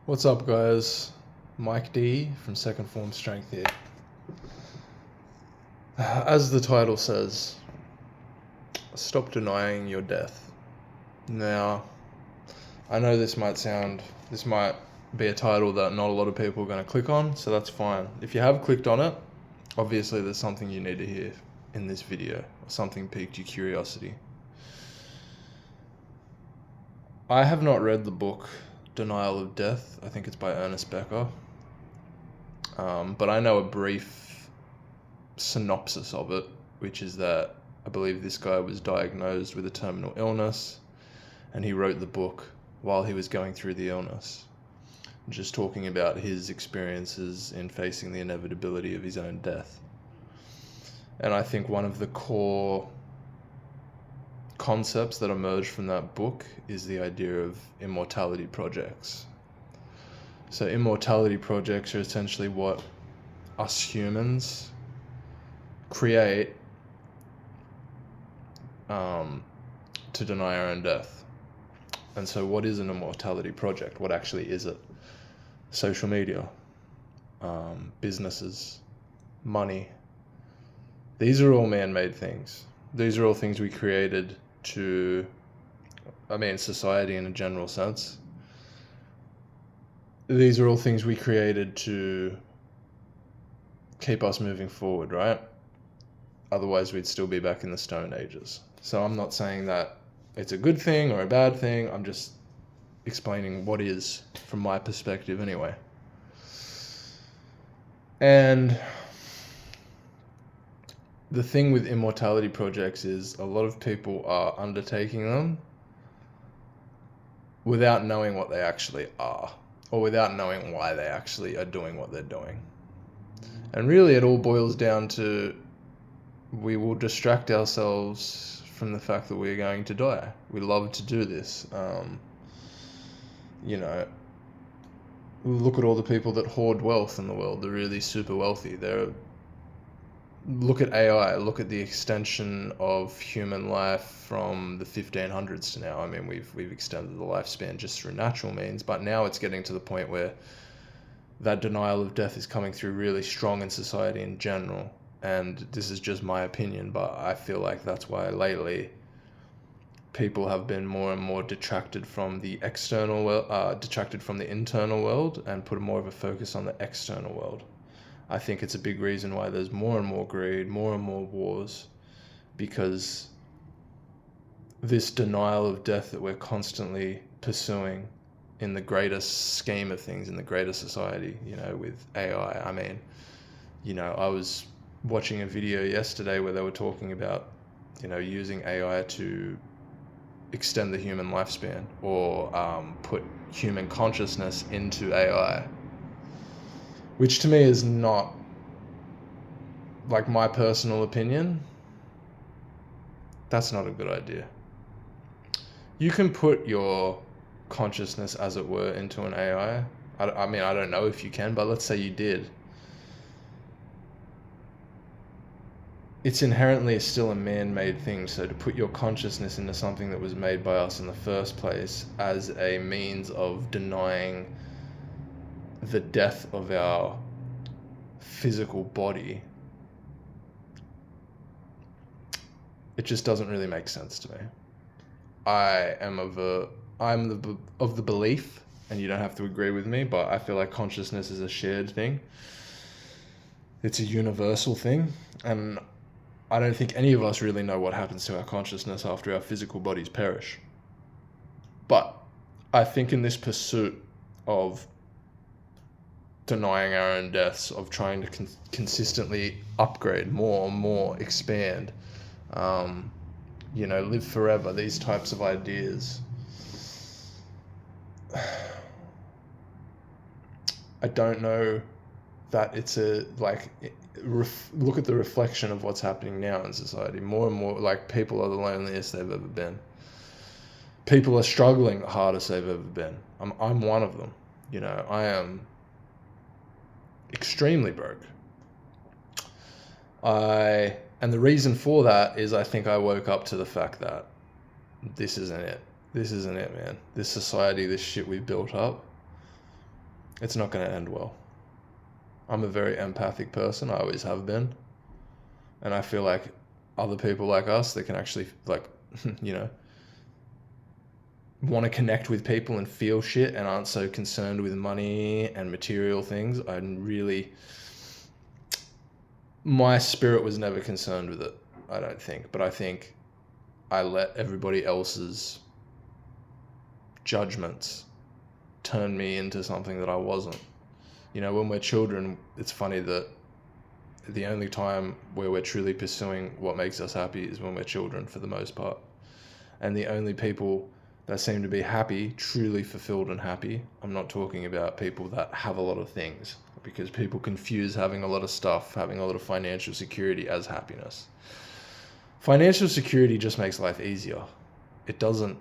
What's up, guys? Mike D from Second Form Strength here. As the title says, stop denying your death. Now, I know this might be a title that not a lot of people are going to click on, so that's fine. If you have clicked on it, obviously there's something you need to hear in this video, or something piqued your curiosity. I have not read the book Denial of Death. I think it's by Ernest Becker. But I know a brief synopsis of it, which is that I believe this guy was diagnosed with a terminal illness, and he wrote the book while he was going through the illness, just talking about his experiences in facing the inevitability of his own death. And I think one of the core concepts that emerged from that book is the idea of immortality projects. So immortality projects are essentially what us humans create to deny our own death. And so what is an immortality project? What actually is it? Social media, businesses, money. These are all man-made things. These are all things we created society in a general sense. These are all things we created to keep us moving forward, right? Otherwise, we'd still be back in the Stone Ages. So I'm not saying that it's a good thing or a bad thing. I'm just explaining what is from my perspective anyway. And the thing with immortality projects is a lot of people are undertaking them without knowing what they actually are, or without knowing why they actually are doing what they're doing. And really it all boils down to, we will distract ourselves from the fact that we're going to die. We love to do this. Look at all the people that hoard wealth in the world. They're really super wealthy. Look at AI. Look at the extension of human life from the 1500s to now. I mean, we've extended the lifespan just through natural means, but now it's getting to the point where that denial of death is coming through really strong in society in general. And this is just my opinion, but I feel like that's why lately people have been more and more detracted from the internal world, and put more of a focus on the external world. I think it's a big reason why there's more and more greed, more and more wars, because this denial of death that we're constantly pursuing in the greatest scheme of things, in the greater society, with AI. I was watching a video yesterday where they were talking about, using AI to extend the human lifespan, or put human consciousness into AI. Which to me is not, like, my personal opinion, that's not a good idea. You can put your consciousness, as it were, into an AI. I don't know if you can, but let's say you did. It's inherently still a man-made thing, so to put your consciousness into something that was made by us in the first place as a means of denying the death of our physical body, it just doesn't really make sense to me. I'm of the belief, and you don't have to agree with me, but I feel like consciousness is a shared thing. It's a universal thing, and I don't think any of us really know what happens to our consciousness after our physical bodies perish. But I think in this pursuit of denying our own deaths, of trying to consistently upgrade more and more, expand, live forever, these types of ideas, I don't know that it's look at the reflection of what's happening now in society. More and more, people are the loneliest they've ever been. People are struggling the hardest they've ever been. I'm one of them. I am extremely broke. And the reason for that is I think I woke up to the fact that this isn't it. This isn't it, man. This society, this shit we built up, it's not going to end well. I'm a very empathic person. I always have been. And I feel like other people like us that can actually, like, you know, want to connect with people and feel shit and aren't so concerned with money and material things. My spirit was never concerned with it, I don't think. But I think I let everybody else's judgments turn me into something that I wasn't. You know, when we're children, it's funny that the only time where we're truly pursuing what makes us happy is when we're children, for the most part. And the only people that seem to be happy, truly fulfilled and happy, I'm not talking about people that have a lot of things, because people confuse having a lot of stuff, having a lot of financial security, as happiness. Financial security just makes life easier. It doesn't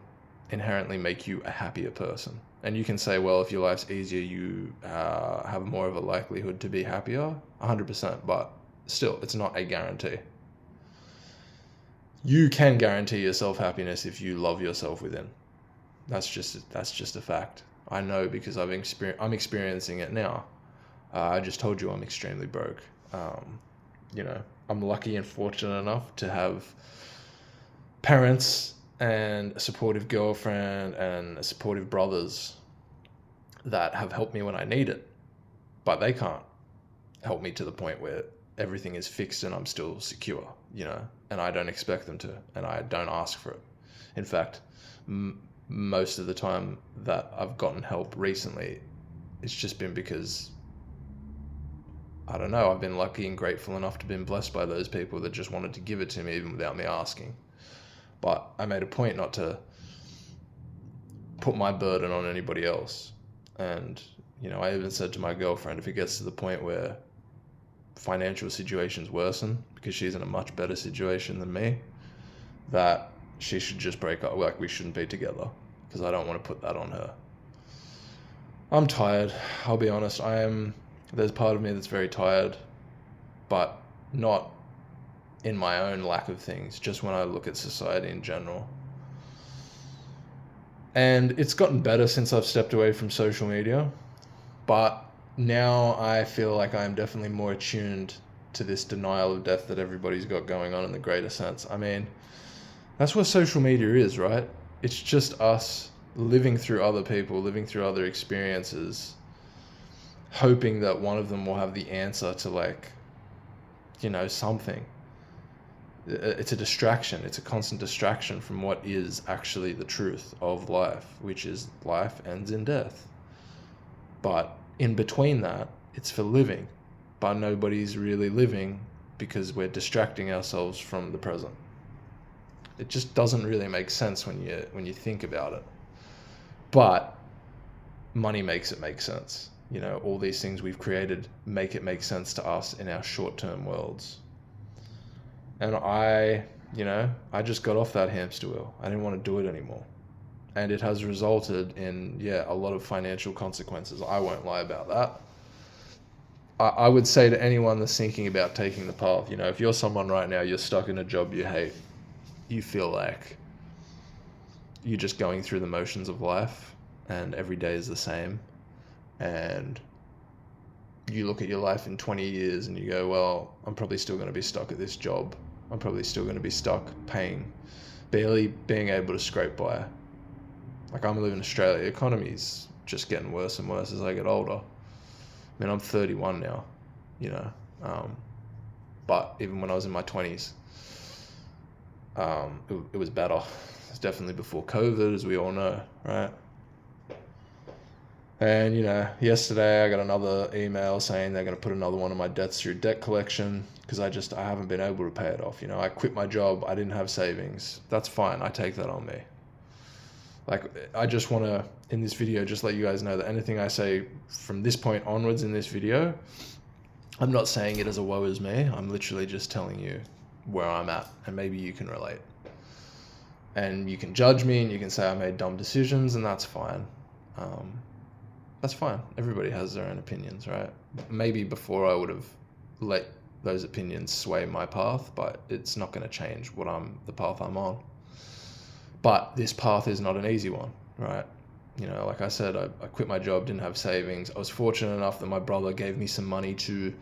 inherently make you a happier person. And you can say, well, if your life's easier, you have more of a likelihood to be happier, 100%, but still, it's not a guarantee. You can guarantee yourself happiness if you love yourself within. That's just a fact. I know, because I'm experiencing it now. I just told you I'm extremely broke. You know, I'm lucky and fortunate enough to have parents and a supportive girlfriend and supportive brothers that have helped me when I need it, but they can't help me to the point where everything is fixed and I'm still secure, you know, and I don't expect them to, and I don't ask for it. In fact, most of the time that I've gotten help recently, it's just been because, I don't know, I've been lucky and grateful enough to have been blessed by those people that just wanted to give it to me even without me asking. But I made a point not to put my burden on anybody else. And, you know, I even said to my girlfriend, if it gets to the point where financial situations worsen, because she's in a much better situation than me, that she should just break up. Like, we shouldn't be together, because I don't want to put that on her. I'm tired. I'll be honest. There's part of me that's very tired, but not in my own lack of things, just when I look at society in general. And it's gotten better since I've stepped away from social media, but now I feel like I'm definitely more attuned to this denial of death that everybody's got going on in the greater sense. I mean, that's what social media is, right? It's just us living through other people, living through other experiences, hoping that one of them will have the answer to, like, you know, something. It's a distraction. It's a constant distraction from what is actually the truth of life, which is life ends in death. But in between that, it's for living. But nobody's really living because we're distracting ourselves from the present. It just doesn't really make sense when you think about it. But money makes it make sense. You know, all these things we've created make it make sense to us in our short-term worlds. And I just got off that hamster wheel. I didn't want to do it anymore. And it has resulted in, a lot of financial consequences. I won't lie about that. I would say to anyone that's thinking about taking the path, you know, if you're someone right now, you're stuck in a job you hate, you feel like you're just going through the motions of life and every day is the same, and you look at your life in 20 years and you go, well, I'm probably still going to be stuck at this job. I'm probably still going to be stuck barely being able to scrape by. Like, I'm living in Australia. The economy's just getting worse and worse as I get older. I mean, I'm 31 now, you know. But even when I was in my 20s, it was better. It's definitely before COVID, as we all know, right? And, you know, yesterday I got another email saying they're going to put another one of my debts through debt collection because I haven't been able to pay it off. You know, I quit my job. I didn't have savings. That's fine. I take that on me. Like, I just want to, in this video, just let you guys know that anything I say from this point onwards in this video, I'm not saying it as a woe is me. I'm literally just telling you where I'm at, and maybe you can relate. And you can judge me and you can say I made dumb decisions, and that's fine. That's fine. Everybody has their own opinions, right? Maybe before I would have let those opinions sway my path, but it's not going to change the path I'm on. But this path is not an easy one, right? Like I said, I quit my job, didn't have savings. I was fortunate enough that my brother gave me some money to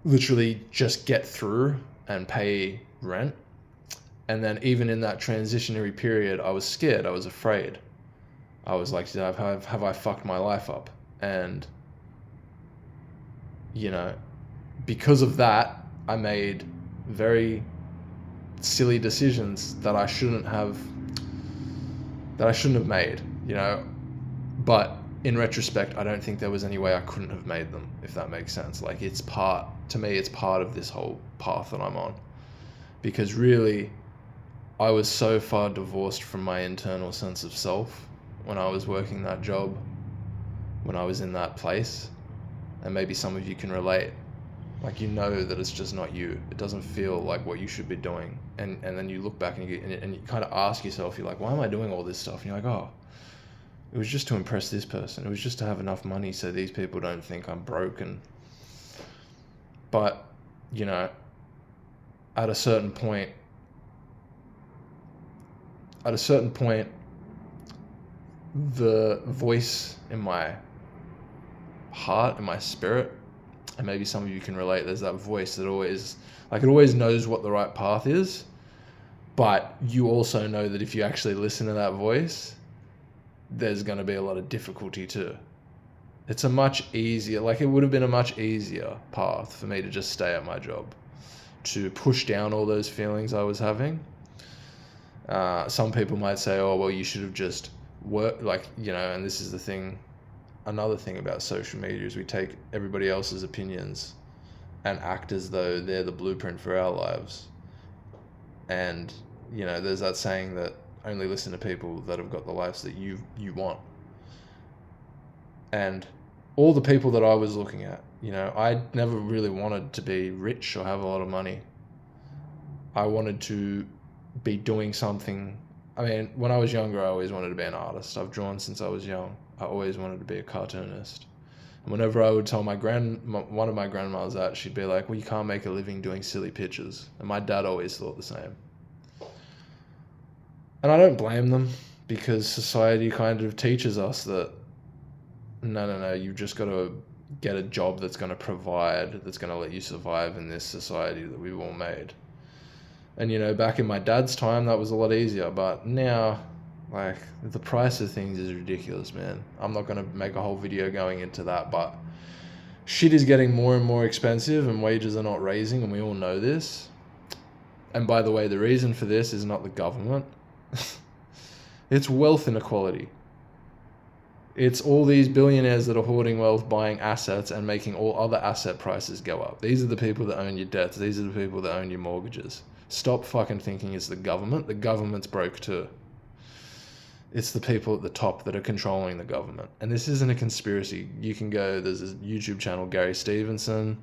literally just get through and pay rent. And then even in that transitionary period, I was scared. I was afraid. I was like, have I fucked my life up? And, because of that, I made very silly decisions that I shouldn't have made, But in retrospect, I don't think there was any way I couldn't have made them, if that makes sense. Like, it's part of this whole path that I'm on. Because really, I was so far divorced from my internal sense of self when I was working that job, when I was in that place. And maybe some of you can relate. Like, that it's just not you. It doesn't feel like what you should be doing. And then you look back and you kind of ask yourself, you're like, why am I doing all this stuff? And you're like, oh, it was just to impress this person. It was just to have enough money so these people don't think I'm broken. But, at a certain point, the voice in my heart, in my spirit, and maybe some of you can relate, there's that voice that it always knows what the right path is, but you also know that if you actually listen to that voice, there's going to be a lot of difficulty too. It would have been a much easier path for me to just stay at my job, to push down all those feelings I was having. Some people might say, oh, well, you should have just worked, and this is the thing. Another thing about social media is we take everybody else's opinions and act as though they're the blueprint for our lives. And, there's that saying that only listen to people that have got the lives that you want. And all the people that I was looking at, I never really wanted to be rich or have a lot of money. I wanted to be doing something. I mean, when I was younger, I always wanted to be an artist. I've drawn since I was young. I always wanted to be a cartoonist. And whenever I would tell one of my grandmas that, she'd be like, well, you can't make a living doing silly pictures. And my dad always thought the same. And I don't blame them, because society kind of teaches us that, no, you've just got to get a job that's going to provide, that's going to let you survive in this society that we've all made. And, back in my dad's time, that was a lot easier. But now, the price of things is ridiculous, man. I'm not going to make a whole video going into that, but shit is getting more and more expensive and wages are not raising, and we all know this. And by the way, the reason for this is not the government. It's wealth inequality. It's all these billionaires that are hoarding wealth, buying assets, and making all other asset prices go up. These are the people that own your debts. These are the people that own your mortgages. Stop fucking thinking it's the government. The government's broke too. It's the people at the top that are controlling the government. And this isn't a conspiracy. You can go, there's a YouTube channel, Gary Stevenson.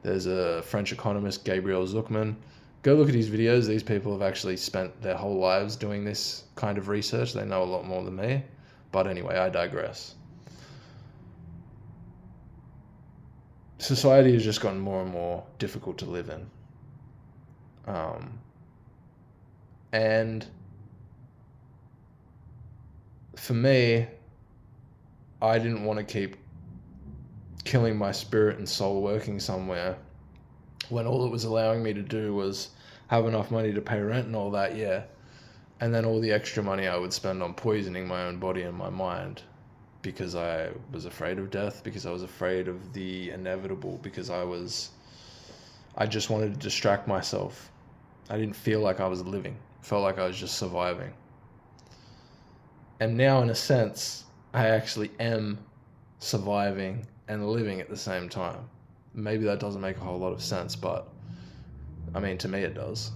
There's a French economist, Gabriel Zuckman. Go look at his videos. These people have actually spent their whole lives doing this kind of research. They know a lot more than me. But anyway, I digress. Society has just gotten more and more difficult to live in. And for me, I didn't want to keep killing my spirit and soul working somewhere when all it was allowing me to do was have enough money to pay rent and all that, yeah. And then all the extra money I would spend on poisoning my own body and my mind, because I was afraid of death, because I was afraid of the inevitable, because I just wanted to distract myself. I didn't feel like I was living. I felt like I was just surviving. And now, in a sense, I actually am surviving and living at the same time. Maybe that doesn't make a whole lot of sense, but I mean, to me it does.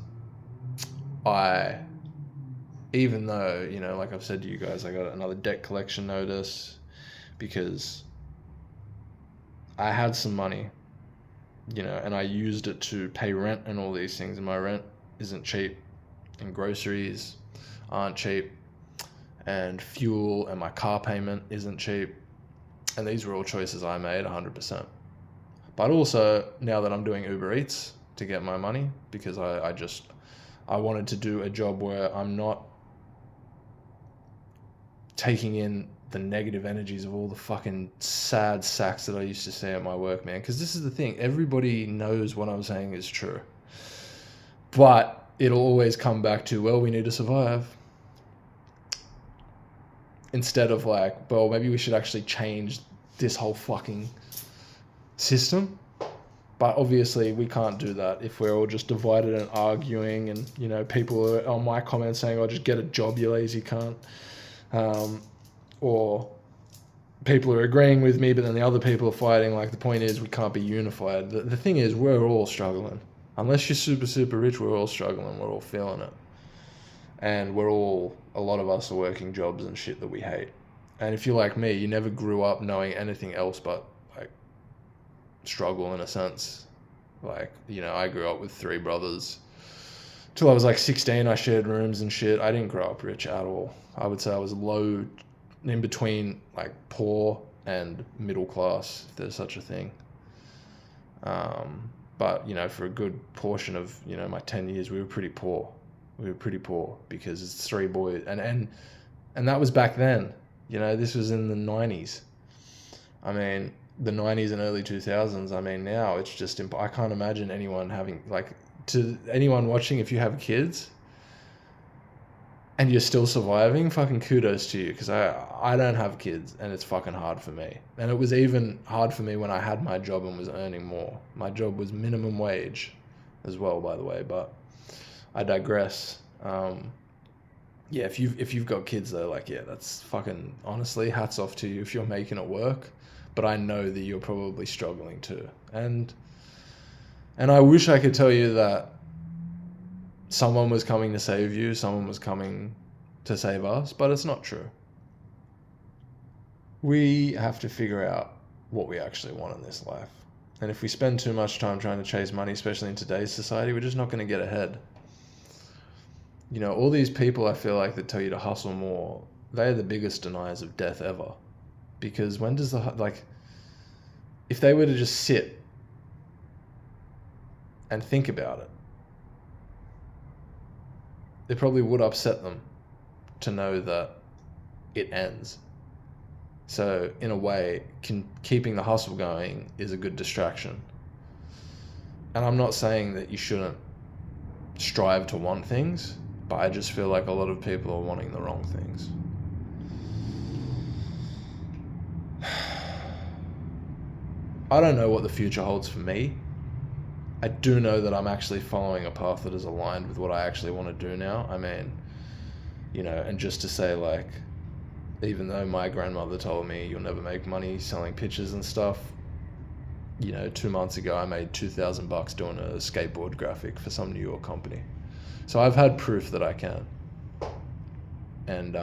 Even though, like I've said to you guys, I got another debt collection notice because I had some money, and I used it to pay rent and all these things, and my rent isn't cheap, and groceries aren't cheap, and fuel and my car payment isn't cheap. And these were all choices I made 100%. But also, now that I'm doing Uber Eats to get my money, because I wanted to do a job where I'm not taking in the negative energies of all the fucking sad sacks that I used to say at my work, man. Because this is the thing. Everybody knows what I'm saying is true. But it'll always come back to, well, we need to survive. Instead of like, well, maybe we should actually change this whole fucking system. But obviously we can't do that if we're all just divided and arguing, and, you know, people are on my comments saying, oh, just get a job, you lazy cunt. Or people are agreeing with me, but then the other people are fighting. Like, the point is, we can't be unified. The thing is, we're all struggling. Unless you're super, super rich, we're all struggling. We're all feeling it. And a lot of us are working jobs and shit that we hate. And if you're like me, you never grew up knowing anything else but, like, struggle in a sense. Like, you know, I grew up with 3 brothers. Till I was like 16, I shared rooms and shit. I didn't grow up rich at all. I would say I was low, in between, like, poor and middle class, if there's such a thing. But, you know, for a good portion of, you know, my 10 years, we were pretty poor. We were pretty poor because it's 3 boys. And that was back then. You know, this was in the 90s. I mean, the 90s and early 2000s. I mean, now it's just, I can't imagine anyone having, like, to anyone watching, if you have kids and you're still surviving, fucking kudos to you, because I don't have kids and it's fucking hard for me. And it was even hard for me when I had my job and was earning more. My job was minimum wage as well, by the way, but I digress. Yeah, if you've got kids though, like, yeah, that's fucking, honestly, hats off to you if you're making it work. But I know that you're probably struggling too. And I wish I could tell you that someone was coming to save you, someone was coming to save us, but it's not true. We have to figure out what we actually want in this life. And if we spend too much time trying to chase money, especially in today's society, we're just not going to get ahead. You know, all these people, I feel like, that tell you to hustle more, they're the biggest deniers of death ever. Because when does if they were to just sit and think about it, it probably would upset them to know that it ends. So in a way, keeping the hustle going is a good distraction. And I'm not saying that you shouldn't strive to want things, but I just feel like a lot of people are wanting the wrong things. I don't know what the future holds for me. I do know that I'm actually following a path that is aligned with what I actually want to do now. I mean, you know, and just to say, like, even though my grandmother told me you'll never make money selling pictures and stuff, you know, 2 months ago I made $2,000 doing a skateboard graphic for some New York company. So I've had proof that I can. And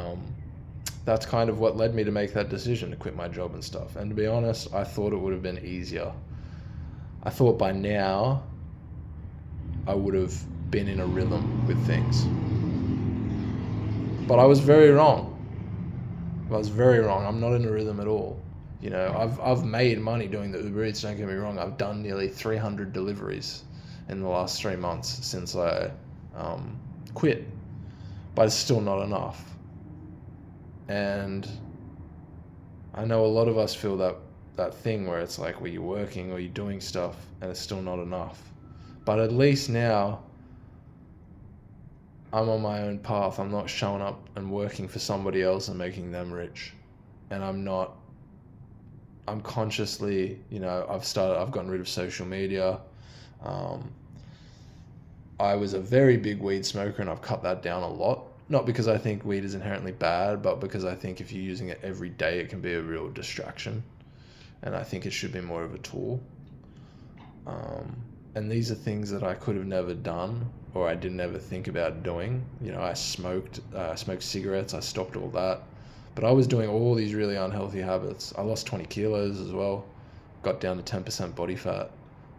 that's kind of what led me to make that decision to quit my job and stuff. And to be honest, I thought it would have been easier. I thought by now I would have been in a rhythm with things. But I was very wrong. I'm not in a rhythm at all. You know, I've made money doing the Uber Eats, don't get me wrong. I've done nearly 300 deliveries in the last 3 months since I quit. But it's still not enough. And I know a lot of us feel that thing where it's like, well, you're working or you're doing stuff and it's still not enough. But at least now I'm on my own path. I'm not showing up and working for somebody else and making them rich. And I'm consciously, you know, I've gotten rid of social media. I was a very big weed smoker and I've cut that down a lot. Not because I think weed is inherently bad, but because I think if you're using it every day, it can be a real distraction. And I think it should be more of a tool. And these are things that I could have never done, or I didn't ever think about doing. You know, I smoked cigarettes, I stopped all that. But I was doing all these really unhealthy habits. I lost 20 kilos as well, got down to 10% body fat.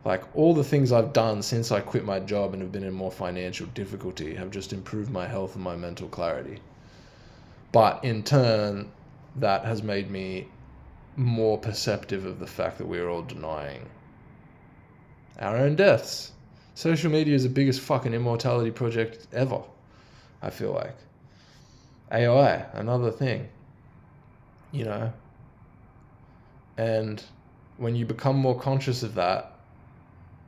Like, all the things I've done since I quit my job and have been in more financial difficulty have just improved my health and my mental clarity. But in turn, that has made me more perceptive of the fact that we're all denying our own deaths. Social media is the biggest fucking immortality project ever, I feel like. AI, another thing. you know. And when you become more conscious of that,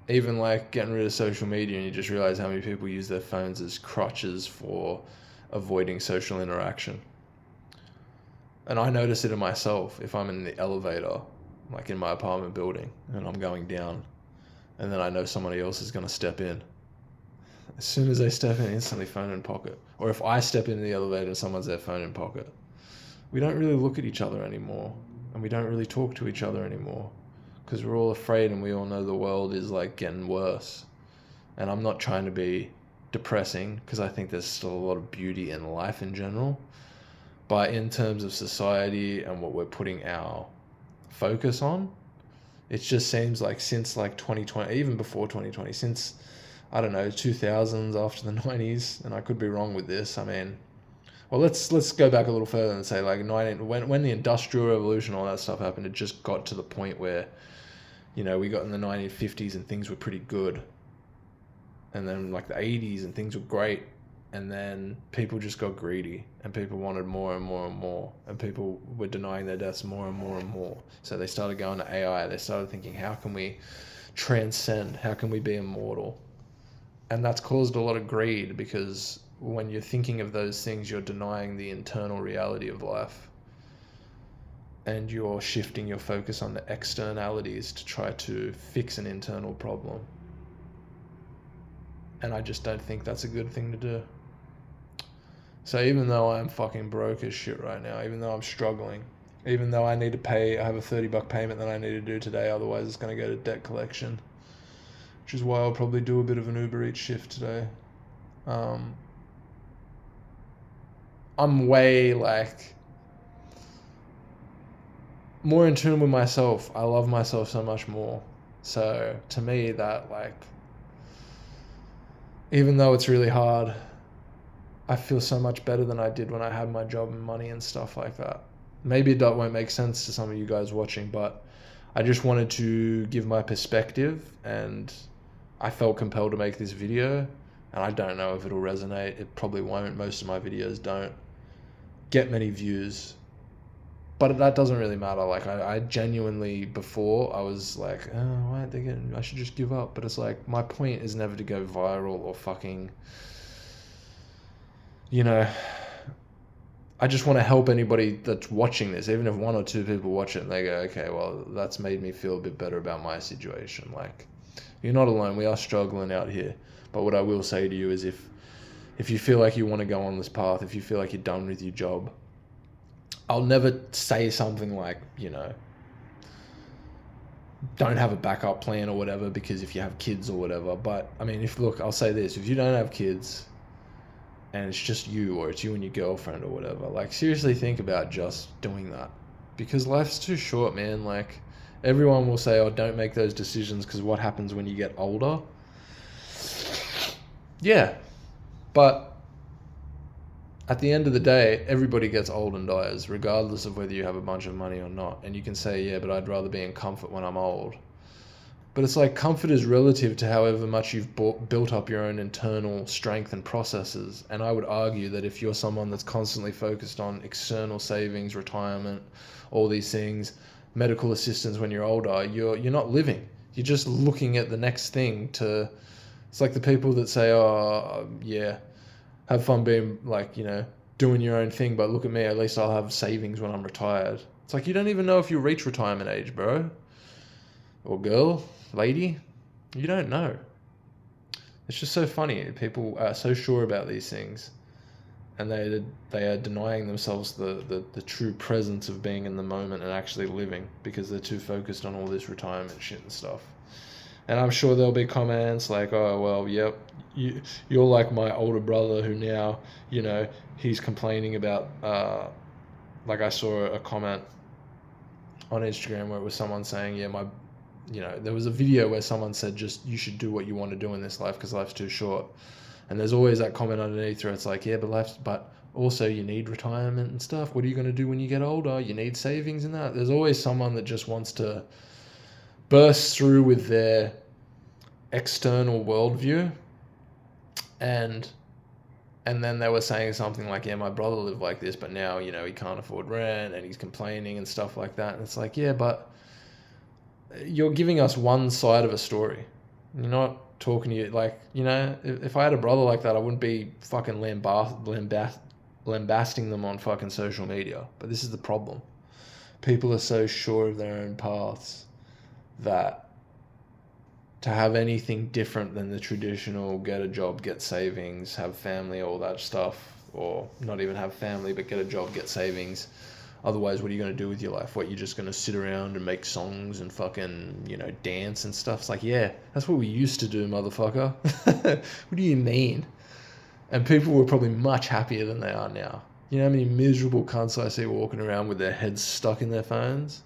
even like getting rid of social media, and you just realize how many people use their phones as crutches for avoiding social interaction. And I notice it in myself if I'm in the elevator, like in my apartment building, and I'm going down, and then I know somebody else is going to step in. As soon as they step in, instantly phone in pocket. Or if I step into the elevator and someone's their phone in pocket, we don't really look at each other anymore, and we don't really talk to each other anymore, because we're all afraid, and we all know the world is like getting worse. And I'm not trying to be depressing, because I think there's still a lot of beauty in life in general. But in terms of society and what we're putting our focus on, it just seems like since like 2020, even before 2020, since, I don't know, 2000s, after the 90s, and I could be wrong with this. I mean, well, let's go back a little further and say like when the Industrial Revolution, all that stuff happened, it just got to the point where, you know, we got in the 1950s and things were pretty good, and then like the 80s and things were great, and then people just got greedy, and people wanted more and more and more, and people were denying their deaths more and more and more. So they started going to AI. They started thinking, how can we transcend? How can we be immortal? And that's caused a lot of greed, because when you're thinking of those things, you're denying the internal reality of life, and you're shifting your focus on the externalities to try to fix an internal problem. And I just don't think that's a good thing to do. So even though I'm fucking broke as shit right now, even though I'm struggling, even though I need to pay, I have a $30 payment that I need to do today, otherwise it's going to go to debt collection, which is why I'll probably do a bit of an Uber Eats shift today. I'm way like more in tune with myself. I love myself so much more. So to me, that like, even though it's really hard, I feel so much better than I did when I had my job and money and stuff like that. Maybe that won't make sense to some of you guys watching, but I just wanted to give my perspective, and I felt compelled to make this video, and I don't know if it'll resonate. It probably won't. Most of my videos don't get many views, but that doesn't really matter. Like I genuinely, before I was like, oh, why aren't they getting, I should just give up. But it's like, my point is never to go viral or fucking, you know, I just want to help anybody that's watching this, even if one or two people watch it and they go, okay, well, that's made me feel a bit better about my situation. Like, you're not alone. We are struggling out here. But what I will say to you is, if you feel like you want to go on this path, if you feel like you're done with your job, I'll never say something like, you know, don't have a backup plan or whatever, because if you have kids or whatever. But I mean, look, I'll say this: if you don't have kids and it's just you, or it's you and your girlfriend or whatever, like, seriously think about just doing that, because life's too short, man. Like, everyone will say, oh, don't make those decisions because what happens when you get older? Yeah, but at the end of the day, everybody gets old and dies, regardless of whether you have a bunch of money or not. And you can say, yeah, but I'd rather be in comfort when I'm old. But it's like, comfort is relative to however much you've built up your own internal strength and processes. And I would argue that if you're someone that's constantly focused on external savings, retirement, all these things, medical assistance when you're older, you're not living. You're just looking at the next thing to... It's like the people that say, oh, yeah, have fun being like, you know, doing your own thing, but look at me, at least I'll have savings when I'm retired. It's like, you don't even know if you'll reach retirement age, bro. Or girl, lady. You don't know. It's just so funny. People are so sure about these things, and they are denying themselves the true presence of being in the moment and actually living, because they're too focused on all this retirement shit and stuff. And I'm sure there'll be comments like, oh, well, yep, you're like my older brother who now, you know, he's complaining about, like, I saw a comment on Instagram where it was someone saying, yeah, there was a video where someone said, just, you should do what you want to do in this life because life's too short. And there's always that comment underneath where it's like, yeah, but also you need retirement and stuff. What are you going to do when you get older? You need savings and that. There's always someone that just wants to burst through with their external worldview and And then they were saying something like, yeah, my brother lived like this, but now, you know, he can't afford rent and he's complaining and stuff like that. And it's like, yeah, but you're giving us one side of a story. You're not talking to you like, you know, if I had a brother like that, I wouldn't be fucking lambasting them on fucking social media. But this is the problem. People are so sure of their own paths that to have anything different than the traditional get a job, get savings, have family, all that stuff, or not even have family, but get a job, get savings. Otherwise, what are you going to do with your life? What, you're just going to sit around and make songs and fucking, you know, dance and stuff? It's like, yeah, that's what we used to do, motherfucker. What do you mean? And people were probably much happier than they are now. You know how many miserable cunts I see walking around with their heads stuck in their phones?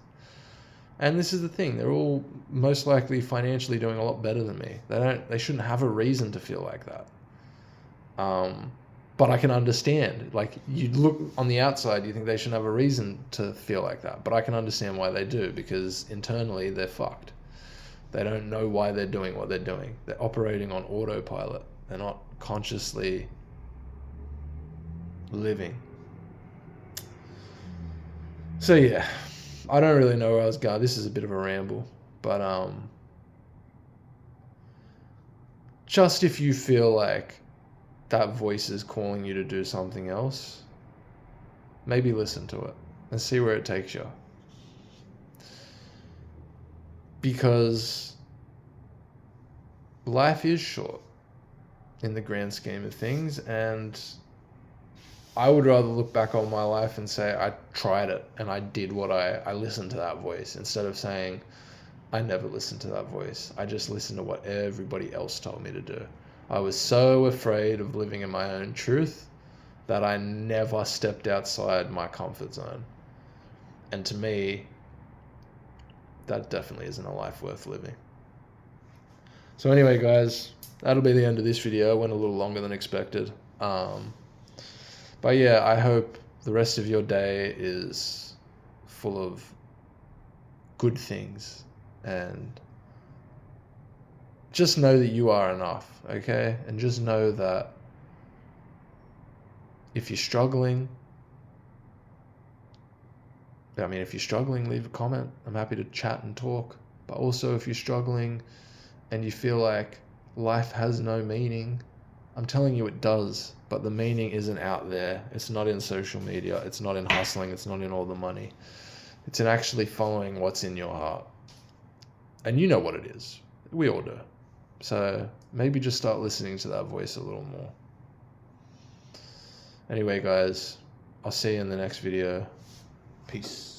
And this is the thing, they're all most likely financially doing a lot better than me. They shouldn't have a reason to feel like that. But I can understand, like, you look on the outside, you think they shouldn't have a reason to feel like that. But I can understand why they do, because internally they're fucked. They don't know why they're doing what they're doing. They're operating on autopilot. They're not consciously living. So yeah, I don't really know where I was going. This is a bit of a ramble, but just if you feel like that voice is calling you to do something else, maybe listen to it and see where it takes you. Because life is short in the grand scheme of things, and I would rather look back on my life and say I tried it and I did what I listened to that voice, instead of saying I never listened to that voice. I just listened to what everybody else told me to do. I was so afraid of living in my own truth that I never stepped outside my comfort zone. And to me, that definitely isn't a life worth living. So anyway, guys, that'll be the end of this video. It went a little longer than expected. But yeah, I hope the rest of your day is full of good things, and just know that you are enough, okay? And just know that if you're struggling, leave a comment. I'm happy to chat and talk. But also, if you're struggling and you feel like life has no meaning, I'm telling you it does, but the meaning isn't out there. It's not in social media. It's not in hustling. It's not in all the money. It's in actually following what's in your heart. And you know what it is. We all do. So maybe just start listening to that voice a little more. Anyway, guys, I'll see you in the next video. Peace.